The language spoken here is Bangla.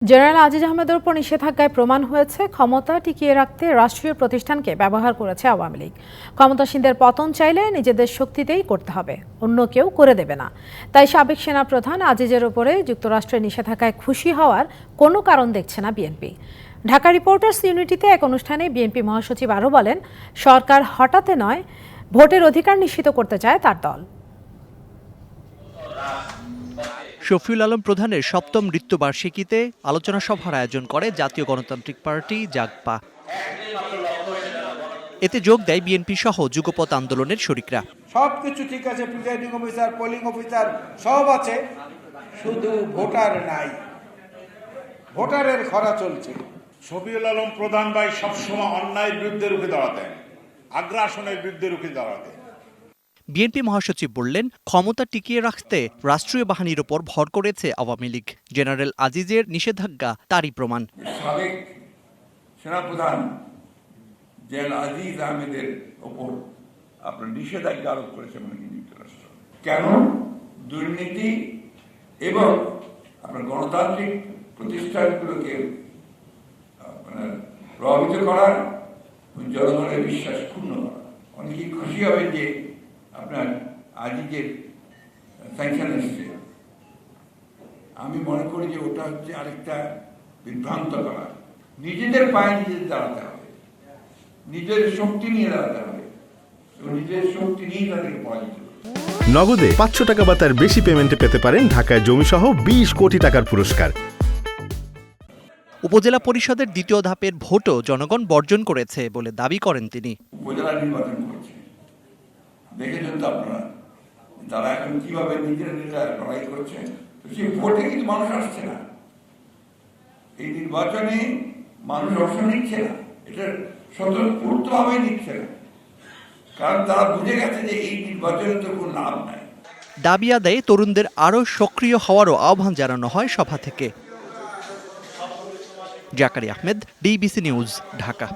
জেনারেল আজিজ আহমেদের উপর নিষেধাজ্ঞায় প্রমাণ হয়েছে ক্ষমতা টিকিয়ে রাখতে রাষ্ট্রীয় প্রতিষ্ঠানকে ব্যবহার করেছে আওয়ামী লীগ। ক্ষমতাসীনদের পতন চাইলে নিজেদের শক্তিতেই করতে হবে, অন্য কেউ করে দেবে না। তাই সাবেক সেনাপ্রধান আজিজের উপরে যুক্তরাষ্ট্রের নিষেধাজ্ঞায় খুশি হওয়ার কোনো কারণ দেখছে না বিএনপি। ঢাকা রিপোর্টার্স ইউনিটিতে এক অনুষ্ঠানে বিএনপি মহাসচিব আরও বলেন, সরকার হঠাতে নয়, ভোটের অধিকার নিশ্চিত করতে চায় তার দল। শফিউল আলম প্রধানের সপ্তম মৃত্যুবার্ষিকীতে আলোচনা সভার আয়োজন করে জাতীয় গণতান্ত্রিক পার্টি জাগপা। এতে যোগ দেয় বিএনপি সহ যুগপৎ আন্দোলনের শরিকরা। সবকিছু ঠিক আছে, প্রিজাইডিং অফিসার, পোলিং অফিসার সব আছে, শুধু ভোটার নাই, ভোটারের খরা চলছে। শফিউল আলম প্রধান ভাই সবসময় অন্যায়ের বিরুদ্ধে রুখে দাঁড়াতেন, আগ্রাসনের বিরুদ্ধে রুখে দাঁড়াতেন। বিএনপি মহাসচিব বললেন, ক্ষমতা টিকিয়ে রাখতে রাষ্ট্রীয় বাহিনীর ওপর ভর করেছে আওয়ামী লীগ। জেনারেল আজিজের নিষেধাজ্ঞা তারই প্রমাণ। সাবেক সেনাপ্রধান জেনারেল আজিজ আহমেদের ওপর আপনার নিষেধাজ্ঞা আরোপ করেছে যুক্তরাষ্ট্র। কেন? দুর্নীতি এবং আপনার গণতান্ত্রিক প্রতিষ্ঠানগুলোকে আপনার প্রভাবিত করার, জনগণের বিশ্বাস ক্ষুণ্ণ করা। অনেকেই খুশি হবেন যে আপনার আজিজের স্যাংশন এসছে। আমি মনে করি যে ওটা হচ্ছে আরেকটা বিভ্রান্ত করা। নিজেদের পায়ে নিজেদের দাঁড়াতে হবে, নিজের শক্তি নিয়ে দাঁড়াতে হবে এবং নিজের শক্তি নিয়ে তাদেরকে পরাজিত করতে হবে। নগদে 500 টাকা বা তার বেশি পেমেন্টে পেতে পারেন ঢাকায় জমিসহ 20 কোটি টাকার পুরস্কার। উপজেলা পরিষদের দ্বিতীয় ধাপের ভোটও জনগণ বর্জন করেছে বলে দাবি করেন তিনি। উপজেলা নির্বাচন করেছে, দেখেছেন তো আপনারা, তারা এখন কিভাবে নিজেরা লড়াই করছে। সেই ভোটে কিন্তু মানুষ আসছে না, এই নির্বাচনে মানুষ অংশ নিচ্ছে না, এটা স্বতঃস্ফূর্তভাবে নিচ্ছে না, কারণ তারা বুঝে গেছে যে এই নির্বাচনে তো কোনো লাভ নাই। দাবি আদায়ে তরুণদের আরও সক্রিয় হওয়ারও আহ্বান জানানো হয় সভা থেকে। Zakaria Ahmed, DBC news, Dhaka.